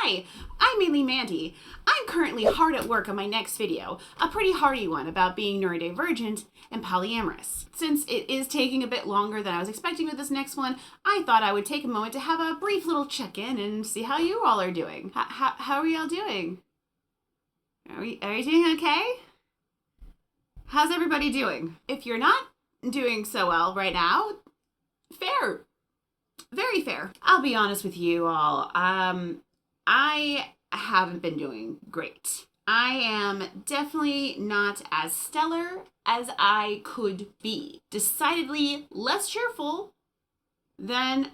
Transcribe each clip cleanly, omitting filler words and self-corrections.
Hi, I'm mainly Mandy. I'm currently hard at work on my next video, a pretty hearty one about being neurodivergent and polyamorous. Since it is taking a bit longer than I was expecting with this next one, I thought I would take a moment to have a brief little check-in and see how you all are doing. How are y'all doing? Are you doing okay? How's everybody doing? If you're not doing so well right now, fair. Very fair. I'll be honest with you all. I haven't been doing great. I am definitely not as stellar as I could be. Decidedly less cheerful than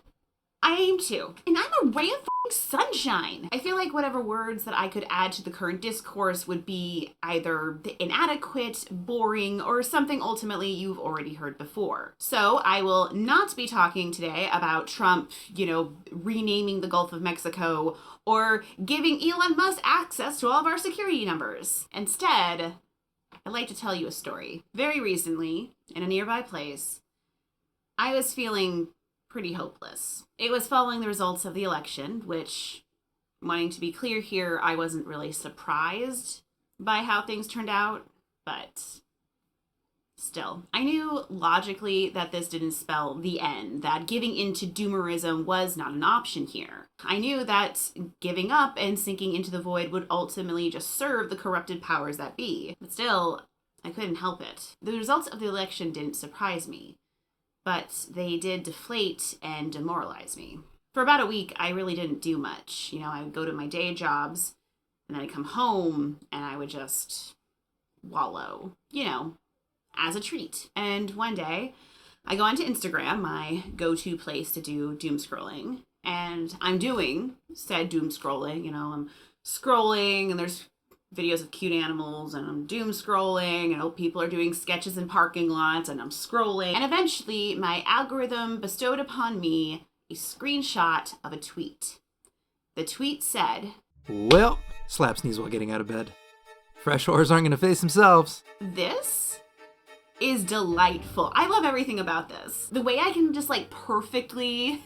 I aim to. And I'm a ray of sunshine. I feel like whatever words that I could add to the current discourse would be either inadequate, boring, or something ultimately you've already heard before. So I will not be talking today about Trump, renaming the Gulf of Mexico or giving Elon Musk access to all of our security numbers. Instead, I'd like to tell you a story. Very recently, in a nearby place, I was feeling pretty hopeless. It was following the results of the election, which, wanting to be clear here, I wasn't really surprised by how things turned out, but still. I knew logically that this didn't spell the end, that giving in to doomerism was not an option here. I knew that giving up and sinking into the void would ultimately just serve the corrupted powers that be. But still, I couldn't help it. The results of the election didn't surprise me, but they did deflate and demoralize me. For about a week, I really didn't do much. I would go to my day jobs, and then I'd come home, and I would just wallow, as a treat. And one day, I go onto Instagram, my go-to place to do doom scrolling, and I'm doing said doom scrolling. I'm scrolling, and there's videos of cute animals, and I'm doom scrolling, and people are doing sketches in parking lots, and I'm scrolling. And eventually, my algorithm bestowed upon me a screenshot of a tweet. The tweet said, "Well, slap sneeze while getting out of bed. Fresh horrors aren't going to face themselves. This is delightful. I love everything about this. The way I can just perfectly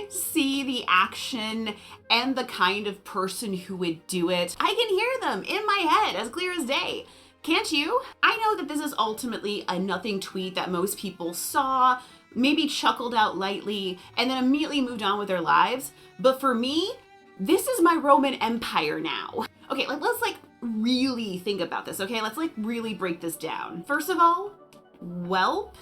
see the action and the kind of person who would do it. I can hear them in my head as clear as day. Can't you? I know that this is ultimately a nothing tweet that most people saw, maybe chuckled out lightly, and then immediately moved on with their lives. But for me, this is my Roman Empire now. Okay, let's really think about this, okay? Let's really break this down. First of all, welp.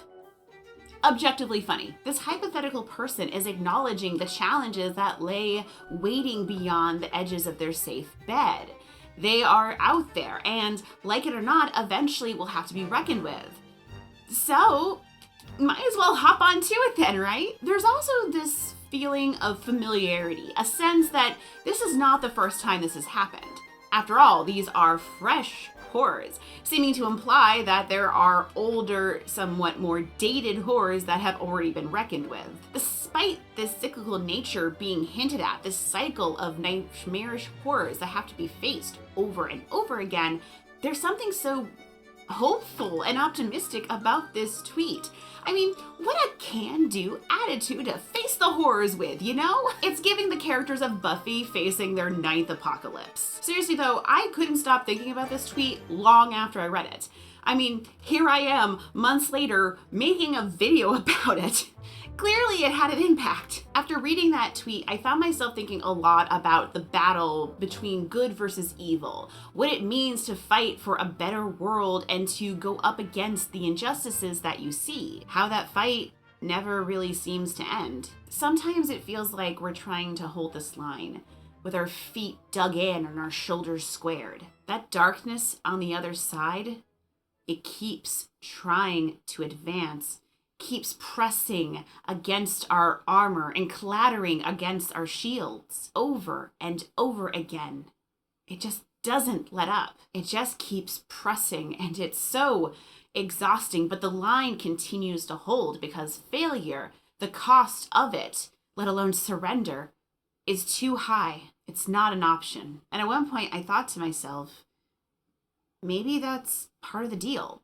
Objectively funny. This hypothetical person is acknowledging the challenges that lay waiting beyond the edges of their safe bed. They are out there, and like it or not, eventually will have to be reckoned with. So, might as well hop onto it then, right? There's also this feeling of familiarity, a sense that this is not the first time this has happened. After all, these are fresh horrors, seeming to imply that there are older, somewhat more dated horrors that have already been reckoned with. Despite this cyclical nature being hinted at, this cycle of nightmarish horrors that have to be faced over and over again, there's something so hopeful and optimistic about this tweet. I mean, what a can-do attitude to face the horrors with, It's giving the characters of Buffy facing their 9th apocalypse. Seriously though, I couldn't stop thinking about this tweet long after I read it. I mean, here I am, months later, making a video about it. Clearly it had an impact. After reading that tweet, I found myself thinking a lot about the battle between good versus evil, what it means to fight for a better world and to go up against the injustices that you see, how that fight never really seems to end. Sometimes it feels like we're trying to hold this line with our feet dug in and our shoulders squared. That darkness on the other side, it keeps trying to advance, keeps pressing against our armor and clattering against our shields over and over again. It just doesn't let up. It just keeps pressing, and it's so exhausting, but the line continues to hold because failure, the cost of it, let alone surrender, is too high. It's not an option. And at one point I thought to myself, maybe that's part of the deal.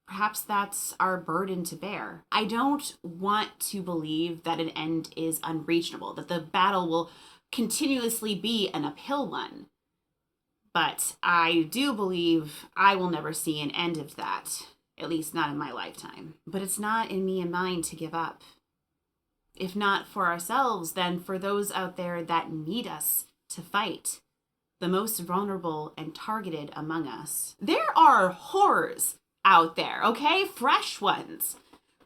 Perhaps that's our burden to bear. I don't want to believe that an end is unreachable, that the battle will continuously be an uphill one. But I do believe I will never see an end of that, at least not in my lifetime. But it's not in me and mine to give up. If not for ourselves, then for those out there that need us to fight, the most vulnerable and targeted among us. There are horrors out there, okay? Fresh ones.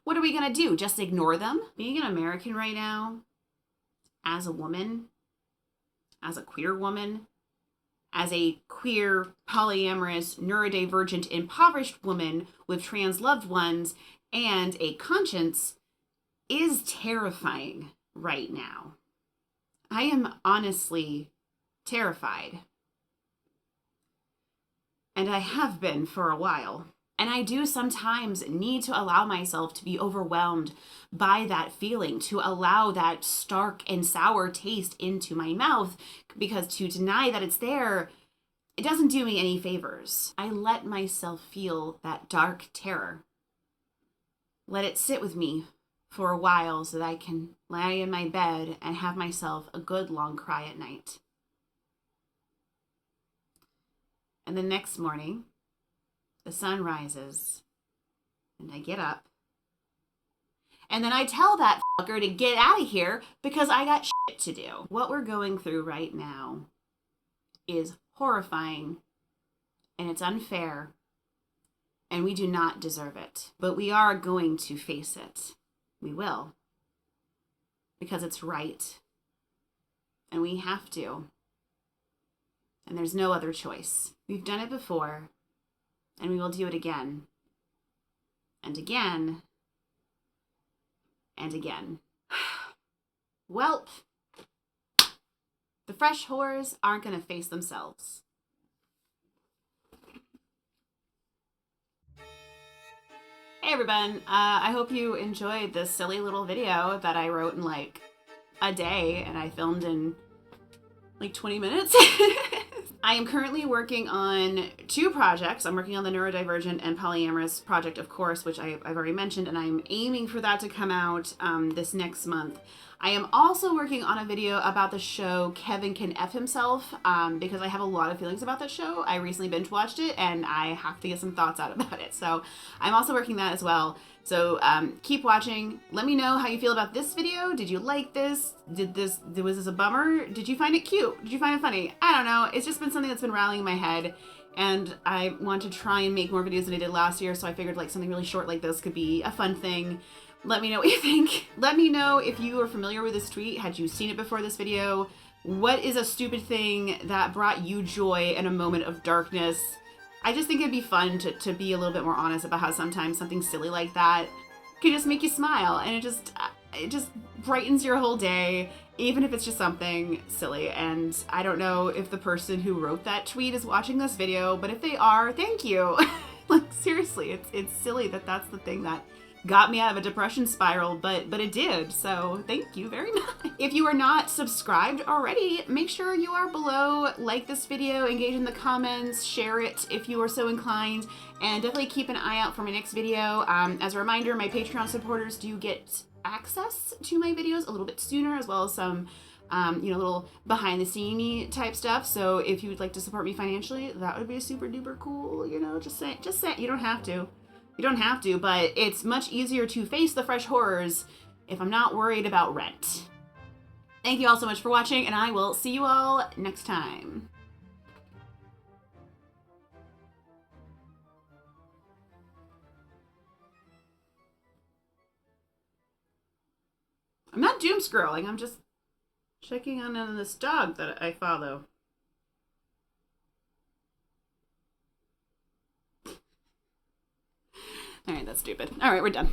What are we gonna do? Just ignore them? Being an American right now, as a woman, as a queer woman, as a queer, polyamorous, neurodivergent, impoverished woman with trans loved ones and a conscience is terrifying right now. I am honestly terrified. And I have been for a while. And I do sometimes need to allow myself to be overwhelmed by that feeling, to allow that stark and sour taste into my mouth, because to deny that it's there, it doesn't do me any favors. I let myself feel that dark terror. Let it sit with me for a while so that I can lie in my bed and have myself a good long cry at night. And the next morning, the sun rises, and I get up. And then I tell that fucker to get out of here because I got shit to do. What we're going through right now is horrifying, and it's unfair, and we do not deserve it. But we are going to face it. We will. Because it's right. And we have to. And there's no other choice. We've done it before, and we will do it again. And again. And again. Welp. The fresh whores aren't going to face themselves. Hey everyone, I hope you enjoyed this silly little video that I wrote in like a day and I filmed in like 20 minutes. I am currently working on 2 projects. I'm working on the neurodivergent and polyamorous project, of course, which I've already mentioned, and I'm aiming for that to come out this next month. I am also working on a video about the show Kevin Can F Himself, because I have a lot of feelings about that show. I recently binge watched it and I have to get some thoughts out about it. So I'm also working that as well. So keep watching. Let me know how you feel about this video. Did you like this? Was this a bummer? Did you find it cute? Did you find it funny? I don't know. It's just been something that's been rattling in my head. And I want to try and make more videos than I did last year. So I figured like something really short like this could be a fun thing. Let me know what you think. Let me know if you are familiar with this tweet. Had you seen it before this video? What is a stupid thing that brought you joy in a moment of darkness? I just think it'd be fun to be a little bit more honest about how sometimes something silly like that can just make you smile, and it just brightens your whole day, even if it's just something silly. And I don't know if the person who wrote that tweet is watching this video, but if they are, thank you. Like seriously, it's silly that that's the thing that got me out of a depression spiral, but it did, so thank you very much. If you are not subscribed already, make sure you are below, like this video, engage in the comments, share it if you are so inclined, and definitely keep an eye out for my next video. As a reminder, my Patreon supporters do get access to my videos a little bit sooner, as well as some little behind the scene type stuff. So if you would like to support me financially, that would be super duper cool, just say, you don't have to. You don't have to, but it's much easier to face the fresh horrors if I'm not worried about rent. Thank you all so much for watching, and I will see you all next time. I'm not doom scrolling, I'm just checking on this dog that I follow. All right, that's stupid. All right, we're done.